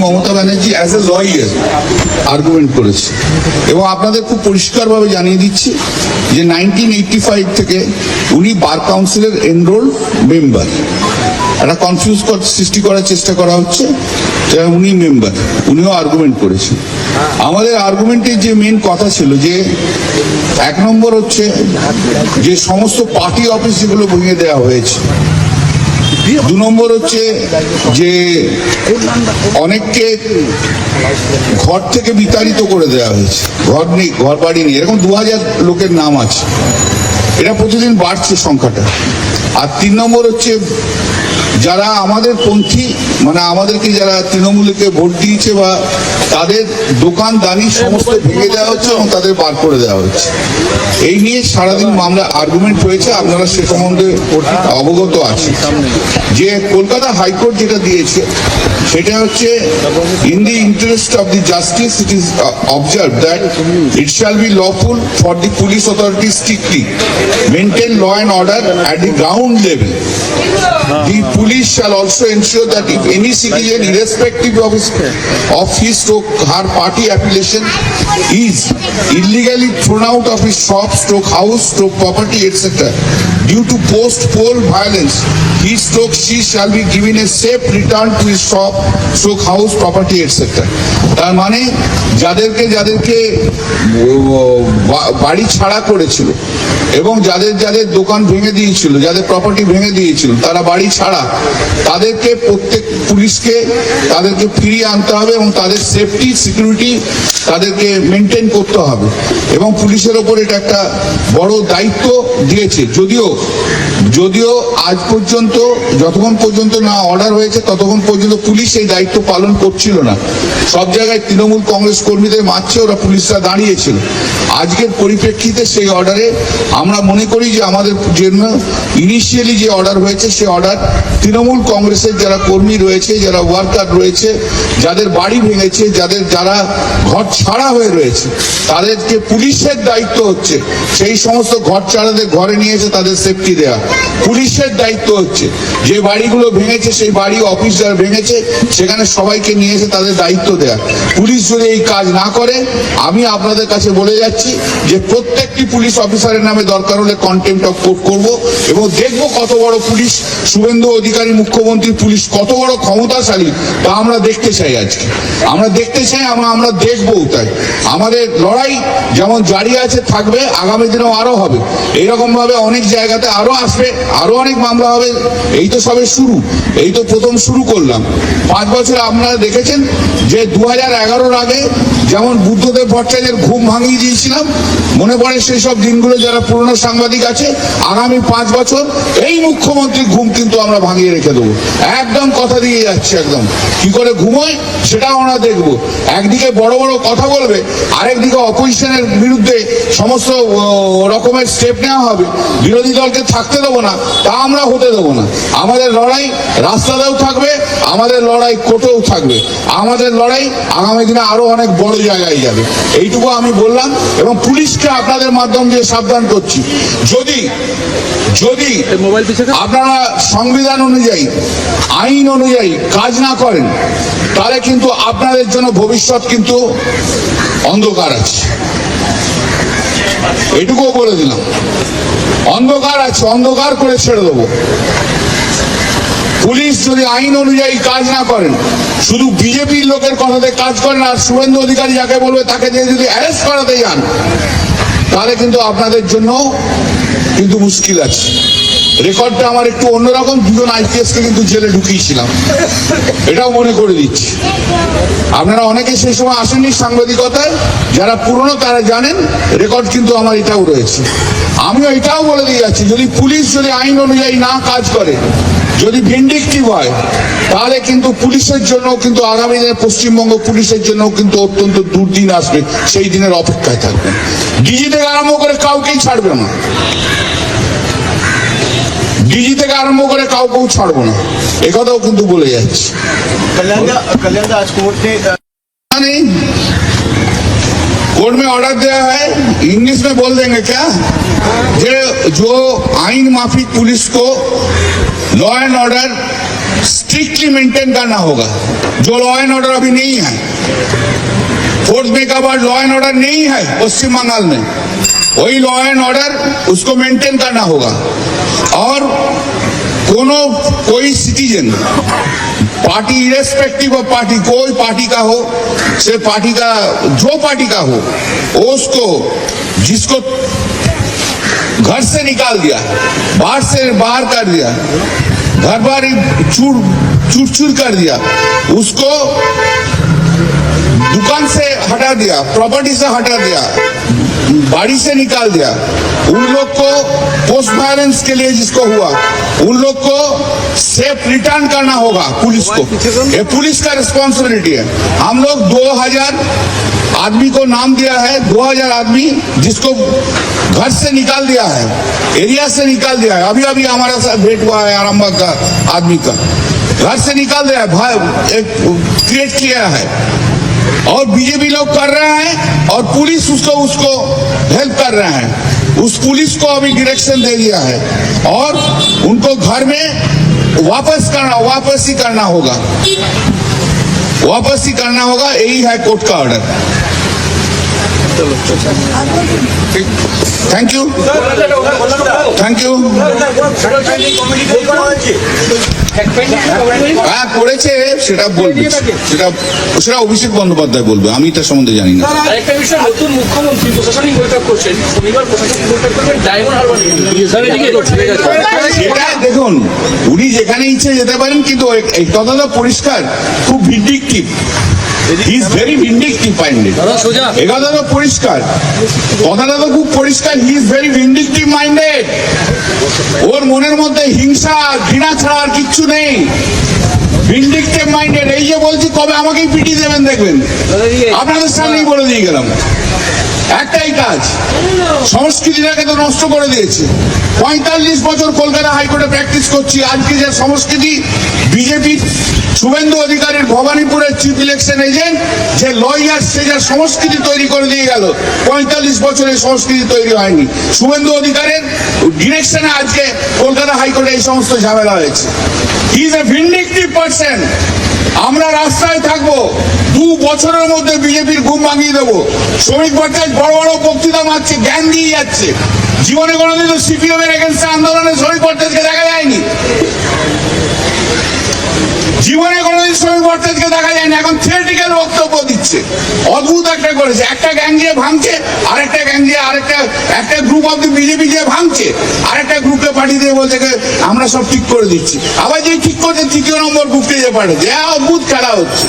Mamata Banerjee as a lawyer argument করেছে এবং আপনাদের খুব পরিষ্কারভাবে জানিয়ে দিচ্ছি যে 1985 থেকে উনি বার কাউন্সিলের এনরোল মেম্বার। একটা কনফিউজ সৃষ্টি করার চেষ্টা করা হচ্ছে, উনি মেম্বার, উনিও আর্গুমেন্ট করেছেন। আমাদের আর্গুমেন্টের যে মেন কথা ছিল যে এক নম্বর হচ্ছে যে সমস্ত পার্টি অফিস যেগুলো ভেঙে দেওয়া হয়েছে, দু নম্বর হচ্ছে যে অনেককে ঘর থেকে বিতাড়িত করে দেওয়া হয়েছে, ঘর নেই, ঘর বাড়ি নেই, এরকম 2000 লোকের নাম আছে, এটা প্রতিদিন বাড়ছে সংখ্যাটা। আর 3 নম্বর হচ্ছে যারা আমাদের পন্থী, মানে আমাদেরকে যারা তৃণমূলকে ভোট দিয়েছে বা তাদের দোকানদানি সমস্ত ভেঙে দেওয়া হচ্ছে এবং তাদের বার করে দেওয়া হচ্ছে। এই নিয়ে সারাদিন মামলা আর্গুমেন্ট হয়েছে, আপনারা সে সম্বন্ধে অবগত আছেন। যে কলকাতা হাইকোর্ট যেটা দিয়েছে সেটা হচ্ছে in the interest of the justice it is observe that it shall be lawful for the police authority strictly maintain law and order at the ground level. The police shall also ensure that if any citizen, irrespective of his or her party affiliation, is illegally thrown out of his shop, house, property, etc., due to post-poll violence, he or she shall be given a safe return to his shop, house, property, etc. তার মানে যাদেরকে বাড়ি ছাড়া করেছিল এবং যাদের দোকান ভেঙে দিয়েছিল, যাদের প্রপার্টি ভেঙে দিয়েছিল, তারা বাড়ি ছাড়া, তাদেরকে প্রত্যেক পুলিশকে তাদেরকে ফিরিয়ে আনতে হবে এবং তাদের সেফটি সিকিউরিটি তাদেরকে মেনটেন করতে হবে এবং পুলিশের ওপর এটা একটা বড় দায়িত্ব দিয়েছে। যদিও আজ পর্যন্ত যতক্ষণ পর্যন্ত না অর্ডার হয়েছে ততক্ষণ পর্যন্ত পুলিশ এই দায়িত্ব পালন করছিল না। সব জায়গায় তৃণমূল কংগ্রেস কর্মীদের মারছে, ওরা পুলিশরা দাঁড়িয়েছিল। আজকের পরিপ্রেক্ষিতে সেই অর্ডারে আমরা মনে করি যে আমাদের জন্য ইনিশিয়ালি যে অর্ডার হয়েছে সে অর্ডার তৃণমূল কংগ্রেসের যারা কর্মী রয়েছে, যারা ওয়ার্কার রয়েছে, যাদের বাড়ি ভেঙেছে, যারা ঘর ছাড়া হয়ে রয়েছে, তাদেরকে পুলিশের দায়িত্ব হচ্ছে সেই সমস্ত ঘর ছাড়াদের ঘরে নিয়ে এসে তাদের সেফটি দেওয়া। পুলিশের দায়িত্ব হচ্ছে যে বাড়িগুলো ভেঙেছে, সেই বাড়ি অফিস যারা ভেঙেছে সেখানে সবাইকে নিয়ে এসে তাদের দায়িত্ব দেওয়া। পুলিশ যদি এই কাজ না করে, আমি আপনাদের কাছে বলে যাচ্ছি যে প্রত্যেকটি পুলিশ অফিসারের নামে দরকার হলে কন্টেম্প্ট অফ কোর্ট করব এবং দেখবো কত বড় পুলিশ, শুভেন্দু অধিকারী মুখ্যমন্ত্রী পুলিশ কত বড় ক্ষমতাশালী তা আমরা দেখতে চাই। আজকে আমরা দেখতে চাই, আমরা দেখবো। তাই আমাদের লড়াই যেমন জারি আছে, থাকবে, আগামী দিনেও আরো হবে। এইরকম ভাবে অনেক জায়গাতে আরো আসবে, আরো অনেক মামলা হবে। এই তো সবে শুরু, এই তো প্রথম শুরু করলাম। 5 বছরে আপনারা দেখেছেন যে 2011-র আগে যেমন বুদ্ধদেব ভট্টাচার্যের ঘুম ভাঙিয়ে দিয়েছিলাম, মনে পড়ে সেই সব দিনগুলো। যারা পুরনো সাংবাদিক আছে, আগামী 5 বছর এই মুখ্যমন্ত্রীর ঘুম কিন্তু আমরা ভাঙিয়ে রেখে দেবো, একদম কথা দিয়ে যাচ্ছে। একদম কি করে ঘুমোয় সেটাও আমরা দেখবো। একদিকে বড় বড় কথা বলবে, আরেকদিকে অপোজিশনের বিরুদ্ধে সমস্ত রকমের স্টেপ নেওয়া হবে। বিরোধী দলকে থাকতে দেবো না, তা আমরা হতে দেবো না। আমাদের লড়াই রাস্তাতেও থাকবে, আমাদের লড়াই কোর্টেও থাকবে, আমাদের লড়াই আগামী দিনে আরো অনেক বড় জায়গায় যাবে। এইটুকু আমি বললাম এবং পুলিশকে আপনাদের মাধ্যম দিয়ে সাবধান করছি, যদি আপনারা সংবিধান অনুযায়ী, আইন অনুযায়ী কাজ না করেন, তাহলে কিন্তু আপনাদের জন্য ভবিষ্যৎ কিন্তু অন্ধকার আছে। এটুকুও বলে দিলাম, অন্ধকার আছে, অন্ধকার করে ছেড়ে দেবো। পুলিশ যদি আইন অনুযায়ী কাজ না করেন, শুধু বিজেপির লোকের কথাতে কাজ করেন আর শুভেন্দু অধিকারী যাকে বলবে তাকে দিয়ে যদি অ্যারেস্ট করাতে যান, তাহলে কিন্তু আপনাদের জন্য কিন্তু মুশকিল আছে। রেকর্ডটা আমার একটু অন্যরকম, 2জন আইপিএসকে কিন্তু জেলে ঢুকিয়েছিলাম, এটাও মনে করে দিচ্ছি। আপনারা অনেকে সেই সময় আসেননি সাংবাদিকতায়, যারা পুরনো তারা জানেন, রেকর্ড কিন্তু আমার এটাও রয়েছে। আমিও এটাও বলে দিয়ে যাচ্ছি, যদি পুলিশ যদি আইন অনুযায়ী না কাজ করে, যদি ভিন্ডিকটিভ হয়, তাহলে কিন্তু পুলিশের জন্য কিন্তু আগামী দিনে পশ্চিমবঙ্গ পুলিশের জন্য কিন্তু অত্যন্ত দুর্দিন আসবে। সেই দিনের অপেক্ষায় থাকবেন। ডিজি থেকে আরম্ভ করে কাউকেই ছাড়বে না, ডিজি থেকে আরম্ভ করে কাউকেও ছাড়বো না, একথাও কিন্তু বলে যাচ্ছি। कोर्ट में ऑर्डर दिया है, इंग्लिश में बोल देंगे क्या, जो आइन माफिक पुलिस को law and order strictly maintain करना होगा। जो लॉ एंड ऑर्डर अभी नहीं है, फोर्थ में का बाद लॉ एंड ऑर्डर नहीं है पश्चिम बंगाल में, वही लॉ एंड ऑर्डर उसको मेंटेन करना होगा। और कोई citizen party irrespective of party, कोई पार्टी का हो, से पार्टी का जो पार्टी का हो, उसको जिसको घर से निकाल दिया, बाहर से बाहर कर दिया, घर बार चूर चूर कर दिया, उसको दुकान से हटा दिया, प्रॉपर्टी से हटा दिया, बाड़ी से निकाल दिया, उन लोग को पोस्ट वायलेंस के लिए जिसको हुआ, उन लोग को सेफ रिटर्न करना होगा पुलिस को। ये पुलिस का रिस्पॉन्सिबिलिटी है। हम लोग 2000 आदमी को नाम दिया है, 2000 आदमी जिसको घर से निकाल दिया है, एरिया से निकाल दिया है। अभी अभी हमारा साथ भेंट हुआ है आरामबाग का आदमी का, घर से निकाल दिया है, क्रिएट किया है, और बीजेपी लोग कर रहे हैं और पुलिस उसको हेल्प कर रहे हैं। उस पुलिस को अभी डायरेक्शन दे दिया है और उनको घर में वापस ही करना होगा, यही है कोर्ट का ऑर्डर। Thank you. হ্যাঁ করেছে, সেটা বলবে, সেটা অভিষেক বন্দ্যোপাধ্যায় বলবে, আমি তার সম্বন্ধে জানি না। আরেকটা বিষয়, নতুন মুখ্যমন্ত্রী প্রশাসনিক বৈঠক করছেন, শনিবার প্রশাসনিক বৈঠক করবেন ডায়মন্ড হারবার। সেটা দেখুন, উনি যেখানে ইচ্ছে যেতে পারেন, কিন্তু এই কথাটা পরিষ্কার, খুব vindictive. He is very vindictive, minded. এই কথাটা পরিষ্কার, কথাটা তো খুব পরিষ্কার। He is very vindictive minded. ওর মনের মধ্যে হিংসা ঘৃণা ছাড়া আর কিচ্ছু নেই। Vindictive minded. এই যে বলছি কবে আমাকেই পিটিয়ে দেবেন দেখবেন, আপনাদের সামনেই বলে দিয়ে গেলাম। একটাই কাজ, সংস্কৃতিটাকে তো নষ্ট করে দিয়েছে। 45 বছর কলকাতা হাইকোর্টে প্র্যাকটিস করছি, আজকে যে সংস্কৃতি বিজেপির শুভেন্দু অধিকারীর ভবানীপুরের চিফ ইলেকশন এজেন্ট যে লয়ার, সে যা সংস্কৃতি তৈরি করে দিয়ে গেল, 45 বছরের সংস্কৃতি তৈরি হয়নি। শুভেন্দু অধিকারের ডিরেকশনে আজকে কলকাতা হাইকোর্টে এই সমস্ত ঝামেলা হয়েছে। He is a vindictive person. আমরা রাস্তায় থাকবো, 2 বছরের মধ্যে বিজেপির ঘুম ভাঙিয়ে দেবো। শ্রমিক ভট্টাচার্য বড় বড় বক্তৃতা মারছে, জ্ঞান দিয়ে যাচ্ছে। জীবনে কোনোদিন তো সিপিএম এর এগেন্স্টে আন্দোলনে শ্রমিক ভট্টাচার্যকে দেখা যায়নি, জীবনে কোনোদিন শ্রমিক ভট্টাচার্যকে দেখা যায়নি। এখন থিওরিটিক্যাল বক্তব্য দিচ্ছে, অদ্ভুত একটা করেছে। একটা গ্যাং দিয়ে ভাঙছে, আরেকটা গ্যাং দিয়ে একটা গ্রুপ অফ দি বিজেপি দিয়ে ভাঙছে, আরেকটা গ্রুপকে পাঠিয়ে দিয়ে বলছে আমরা সব ঠিক করে দিচ্ছি। আবার যে ঠিক করছে তৃতীয় নম্বর গ্রুপকে যে পাঠাচ্ছে, অদ্ভুত খেলা হচ্ছে।